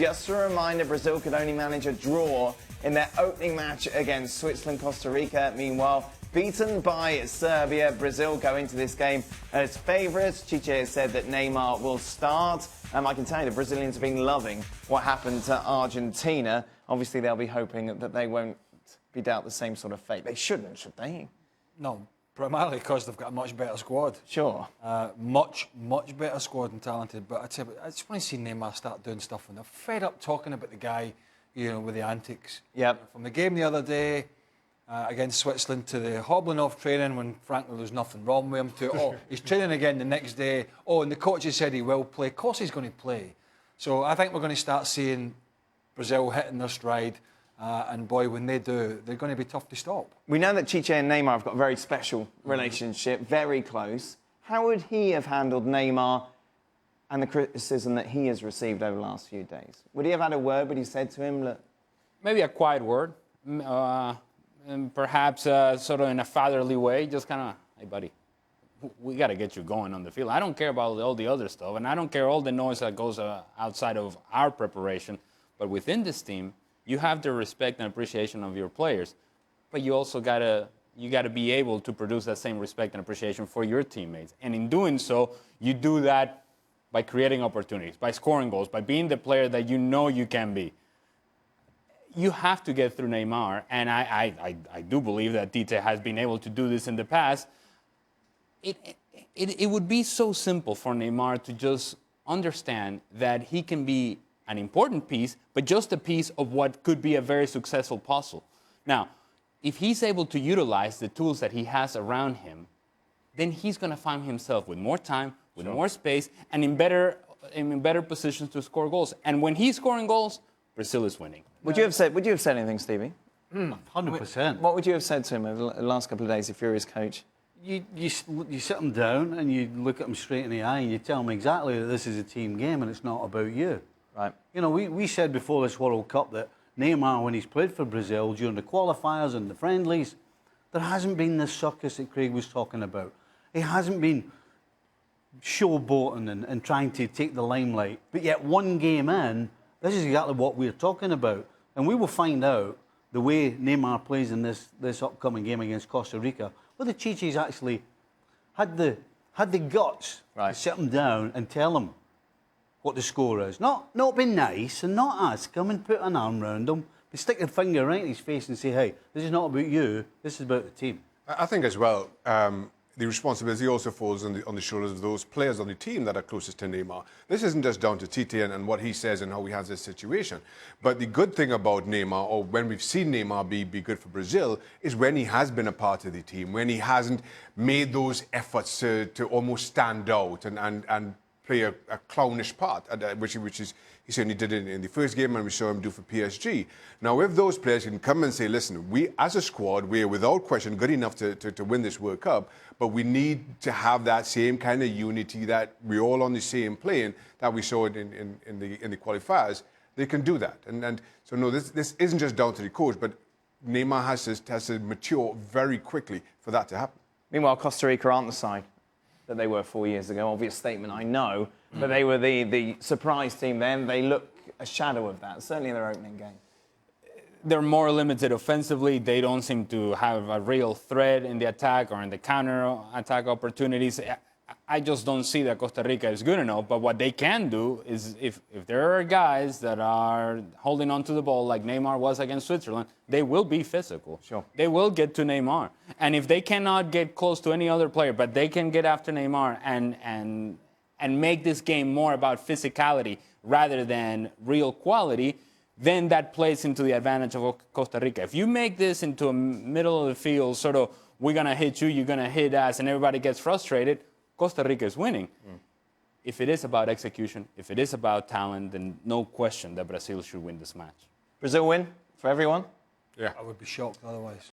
Just a reminder, Brazil could only manage a draw in their opening match against Switzerland, Costa Rica. Meanwhile, beaten by Serbia, Brazil go into this game as favourites. Chiche has said that Neymar will start. I can tell you the Brazilians have been loving what happened to Argentina. Obviously, they'll be hoping that they won't be dealt the same sort of fate. They shouldn't, should they? No, primarily because they've got a much better squad. Sure. Much better squad and talented. But I just want to see Neymar start doing stuff. And they're fed up talking about the guy, with the antics. Yep. From the game the other day against Switzerland to the hobbling off training when frankly there's nothing wrong with him to, he's training again the next day. And the coaches said he will play. Of course he's going to play. So I think we're going to start seeing Brazil hitting their stride. And boy, when they do, they're going to be tough to stop. We know that Chiche and Neymar have got a very special relationship, very close. How would he have handled Neymar and the criticism that he has received over the last few days? Would he have had a word? Would he said to him, look? Maybe a quiet word, and perhaps sort of in a fatherly way, just kind of, hey, buddy, we got to get you going on the field. I don't care about all the other stuff, and I don't care all the noise that goes outside of our preparation, but within this team, you have the respect and appreciation of your players, but you also gotta be able to produce that same respect and appreciation for your teammates. And in doing so, you do that by creating opportunities, by scoring goals, by being the player that you know you can be. You have to get through Neymar, and I do believe that Tite has been able to do this in the past. It would be so simple for Neymar to just understand that he can be an important piece, but just a piece of what could be a very successful puzzle. Now, if he's able to utilize the tools that he has around him, then he's going to find himself with more time, with more space, and in better positions to score goals. And when he's scoring goals, Brazil is winning. Would you have said anything, Stevie? 100%. What would you have said to him over the last couple of days if you're his coach? You sit him down and you look at him straight in the eye and you tell him exactly that this is a team game and it's not about you. Right. We said before this World Cup that Neymar, when he's played for Brazil during the qualifiers and the friendlies, there hasn't been this circus that Craig was talking about. He hasn't been showboating and trying to take the limelight. But yet one game in, this is exactly what we're talking about. And we will find out the way Neymar plays in this upcoming game against Costa Rica, whether Chichi's actually had the guts to sit him down and tell him what the score is. Not be nice and not ask him and put an arm around him, but stick your finger right in his face and say, hey, this is not about you, this is about the team. I think as well, the responsibility also falls on the shoulders of those players on the team that are closest to Neymar. This isn't just down to Tite and what he says and how he has this situation. But the good thing about Neymar, or when we've seen Neymar be good for Brazil, is when he has been a part of the team, when he hasn't made those efforts to almost stand out and play a clownish part, which he certainly did in the first game, and we saw him do for PSG. Now, if those players can come and say, listen, we as a squad, we're without question good enough to win this World Cup, but we need to have that same kind of unity that we're all on the same plane that we saw in the qualifiers, they can do that. And so, no, this isn't just down to the coach, but Neymar has to mature very quickly for that to happen. Meanwhile, Costa Rica aren't the side that they were 4 years ago. Obvious statement, I know. But they were the surprise team then. They look a shadow of that, certainly in their opening game. They're more limited offensively. They don't seem to have a real threat in the attack or in the counter-attack opportunities. I just don't see that Costa Rica is good enough. But what they can do is if there are guys that are holding on to the ball like Neymar was against Switzerland, they will be physical. Sure. They will get to Neymar. And if they cannot get close to any other player, but they can get after Neymar and make this game more about physicality rather than real quality, then that plays into the advantage of Costa Rica. If you make this into a middle of the field, sort of, we're going to hit you, you're going to hit us, and everybody gets frustrated, Costa Rica is winning. If it is about execution, if it is about talent, then no question that Brazil should win this match. Brazil win for everyone? Yeah. I would be shocked otherwise.